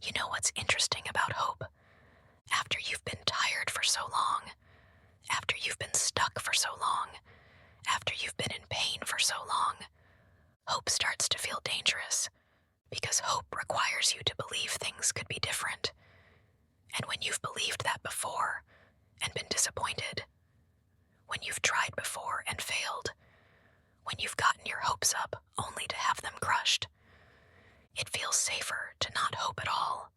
You know what's interesting about hope? After you've been tired for so long, after you've been stuck for so long, after you've been in pain for so long, hope starts to feel dangerous because hope requires you to believe things could be different. And when you've believed that before and been disappointed, when you've tried before and failed, when you've gotten your hopes up only to have them crushed, it feels safer to not hope at all.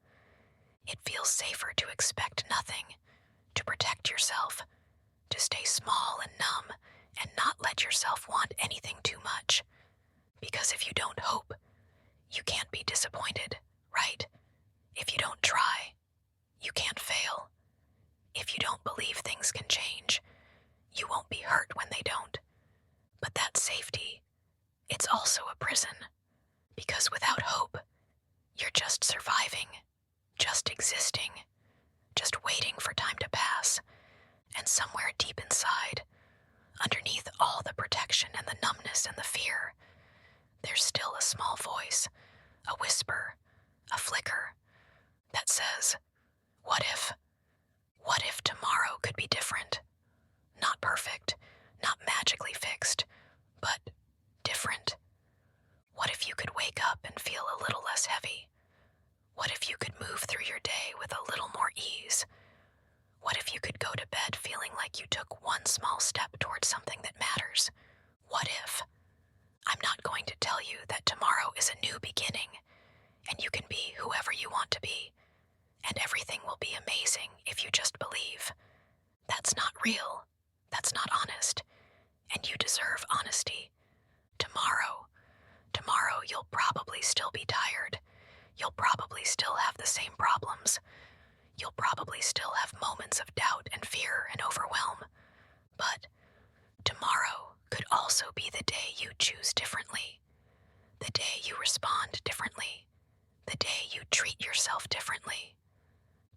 It feels safer to expect nothing, to protect yourself, to stay small and numb and not let yourself want anything too much. Because if you don't hope, you can't be disappointed, right? If you don't try, you can't fail. If you don't believe things can change, you won't be hurt when they don't. But that safety, it's also a prison. Because without hope, you're just surviving, just existing, just waiting for time to pass. And somewhere deep inside, underneath all the protection and the numbness and the fear, there's still a small voice, a whisper, a flicker, that says, what if tomorrow could be different? Not perfect, not magically fixed, but different. What if you could wake up and feel a little less heavy? What if you could move through your day with a little more ease? What if you could go to bed feeling like you took one small step towards something that matters? What if? I'm not going to tell you that tomorrow is a new beginning, and you can be whoever you want to be, and everything will be amazing if you just believe. That's not real. That's not honest. And you deserve honesty. Tomorrow you'll probably still be tired. You'll probably still have the same problems. You'll probably still have moments of doubt and fear and overwhelm. But tomorrow could also be the day you choose differently. The day you respond differently. The day you treat yourself differently.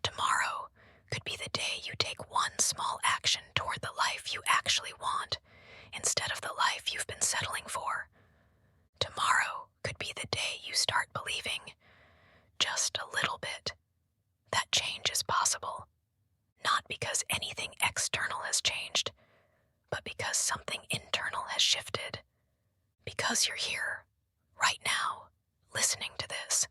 Tomorrow could be the day you take one small action toward the life you actually want, instead of the life you've been settling for. Tomorrow could be the day you start believing, just a little bit, that change is possible. Not because anything external has changed, but because something internal has shifted. Because you're here, right now, listening to this,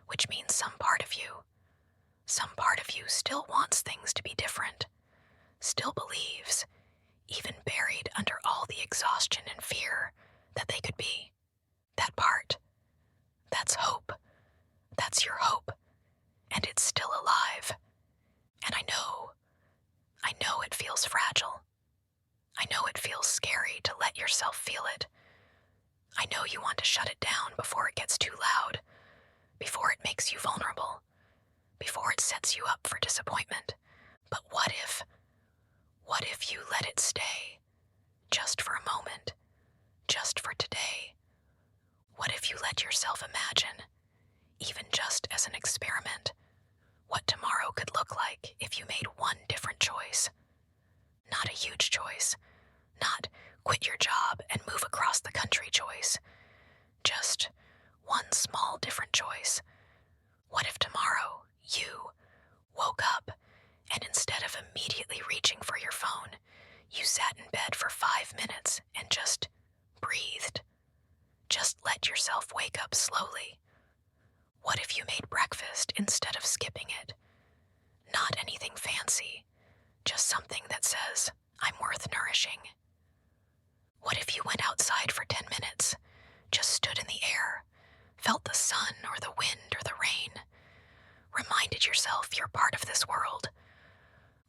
which means some part of you still wants things to be different, still believes, even buried under all the exhaustion and fear, that they could be. That part, that's hope. That's your hope, and it's still alive. And I know it feels fragile. I know it feels scary to let yourself feel it. I know you want to shut it down before it gets too loud, before it makes you vulnerable, before it sets you up for disappointment. But what if you let it stay, just for a moment, just for today? What if you let yourself imagine, even just as an experiment, what tomorrow could look like if you made one different choice? Not a huge choice, not quit your job and move across the country choice, just one small different choice. What if tomorrow you woke up and instead of immediately reaching for your phone, you sat in bed for 5 minutes and just breathed? Just let yourself wake up slowly. What if you made breakfast instead of skipping it? Not anything fancy, just something that says, I'm worth nourishing. What if you went outside for 10 minutes, just stood in the air, felt the sun or the wind or the rain, reminded yourself you're part of this world?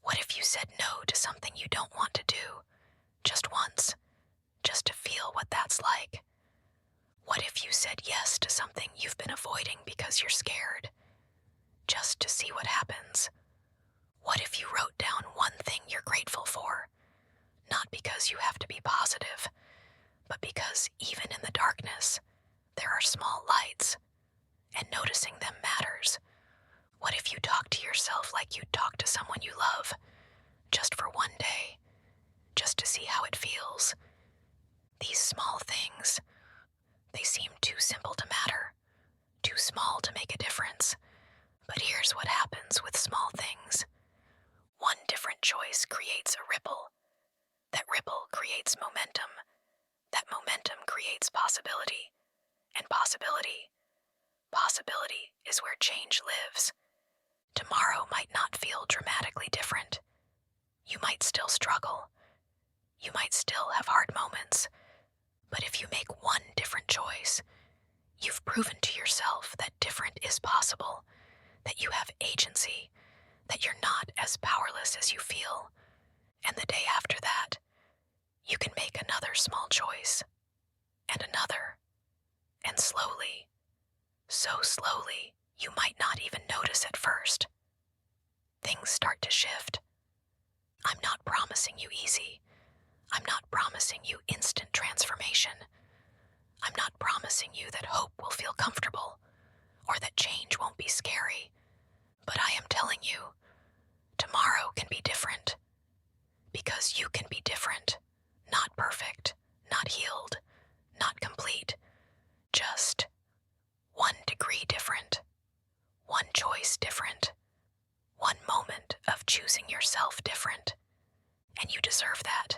What if you said no to something you don't want to do, just once, just to feel what that's like? What if you said yes to something you've been avoiding because you're scared, just to see what happens? What if you wrote down one thing you're grateful for, not because you have to be positive, but because even in the darkness, there are small lights, and noticing them matters? What if you talk to yourself like you'd talk to someone you love, just for one day, just to see how it feels? These small things, they seem too simple to matter, too small to make a difference, Here's what happens with small things. One different choice creates a ripple. That ripple creates momentum. That momentum creates possibility. And possibility is where change lives. Tomorrow might not feel dramatically different. You might still struggle. You might still have hard moments. But if you make one different choice, you've proven to yourself that different is possible, that you have agency, that you're not as powerless as you feel. And the day after that, you can make another small choice, and another, and slowly, so slowly, you might not even notice at first, things start to shift. I'm not promising you easy. I'm not promising you instant transformation. I'm not promising you that hope will feel comfortable, or that change won't be scary. But I am telling you, tomorrow can be different. Because you can be different. Not perfect, not healed, not complete. Just 1 degree different. One choice different. One moment of choosing yourself different. And you deserve that.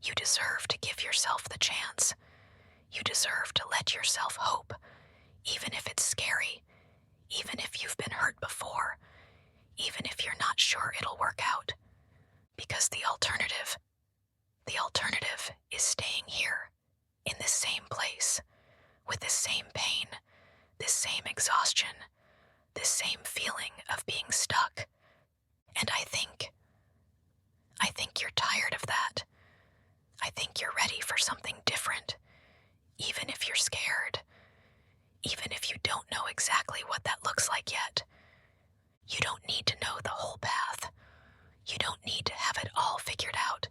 You deserve to give yourself the chance. You deserve to let yourself hope, even if it's scary, even if you've been hurt before, even if you're not sure it'll work out. Because the alternative is staying here, in this same place, with this same pain, this same exhaustion, this same feeling of being stuck. And I think you're tired of that. I think you're ready for something different, even if you're scared, even if you don't know exactly what that looks like yet. You don't need to know the whole path. You don't need to have it all figured out.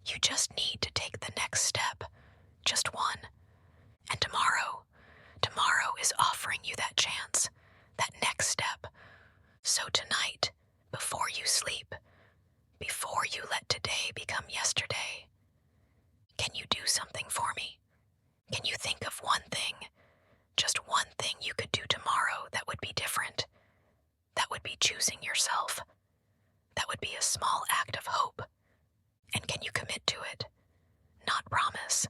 You just need to take the next step, just one. And tomorrow is offering you that chance, that next step. So tonight, before you sleep, before you let today become yesterday, can you do something for me? Can you think of one thing, just one thing you could do tomorrow that would be different? That would be choosing yourself. That would be a small act of hope. And can you commit to it? Not promise,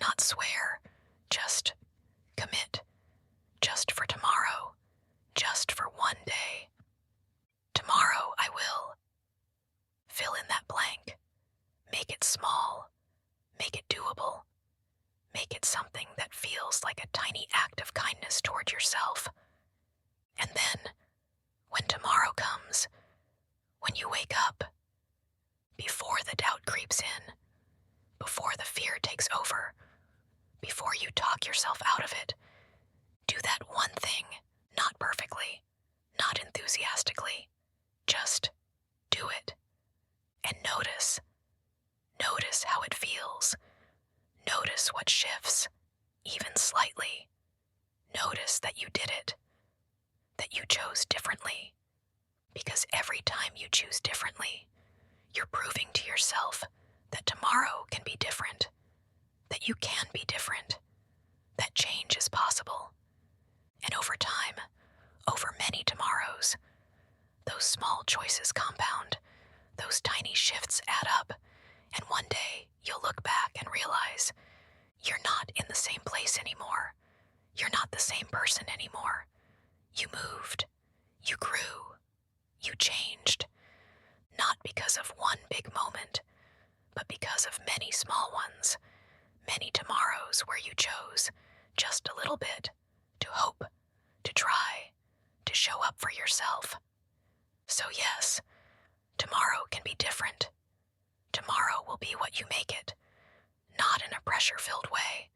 not swear, just commit. Just for tomorrow, just for one day. Tomorrow I will. Fill in that blank. Make it small. Make it doable. Make it something that feels like a tiny act of kindness toward yourself. And then, when tomorrow comes, when you wake up, before the doubt creeps in, before the fear takes over, before you talk yourself out of it, do that one thing, not perfectly, not enthusiastically, just do it. And notice how it feels. Notice what shifts, even slightly. Notice that you did it, that you chose differently. Because every time you choose differently, you're proving to yourself that tomorrow can be different, that you can be different, that change is possible. And over time, over many tomorrows, those small choices compound, those tiny shifts add up, and one day you'll look back and realize you're not in the same place anymore. You're not the same person anymore. You moved, you grew, you changed, not because of one big moment, but because of many small ones, many tomorrows where you chose just a little bit to hope, to try, to show up for yourself. So yes, tomorrow can be different. Tomorrow will be what you make it, not in a pressure-filled way,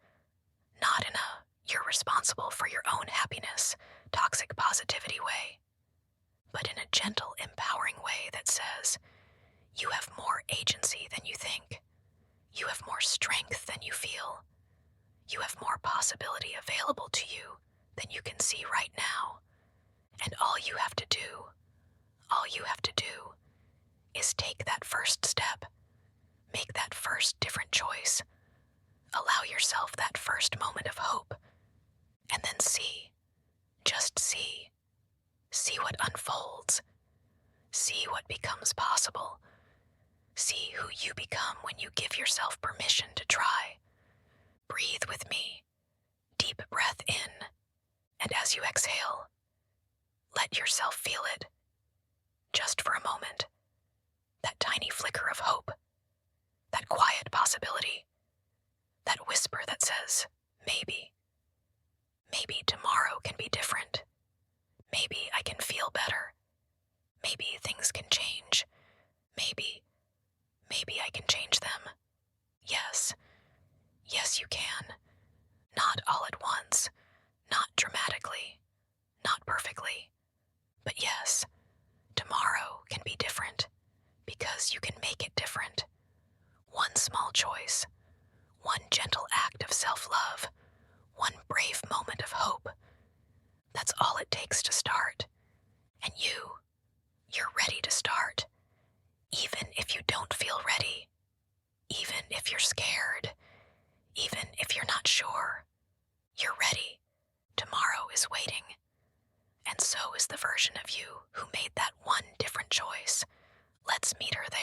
not in a you're responsible for your own happiness, toxic positivity way, but in a gentle, empowering way that says, you have more agency than you think. You have more strength than you feel. You have more possibility available to you than you can see right now. And all you have to do is take that first step. Make that first different choice. Allow yourself that first moment of hope. And then see what unfolds. See what becomes possible. See who you become when you give yourself permission to try. Breathe with me. Deep breath in. And as you exhale, let yourself feel it. Just for a moment. That tiny flicker of hope. That quiet possibility. That whisper that says, maybe. Maybe tomorrow can be different. Maybe I can feel better. Maybe things can change. Maybe I can change them. Yes. Yes, you can. Not all at once. Not dramatically. Not perfectly. But yes, tomorrow can be different. Because you can make it different. One small choice. One gentle act of self-love. One brave moment of hope. That's all it takes to start. And you're ready to start. Even if you don't feel ready. Even if you're scared. Even if you're not sure. You're ready. Tomorrow is waiting. And so is the version of you who made that one different choice. Let's meet her there.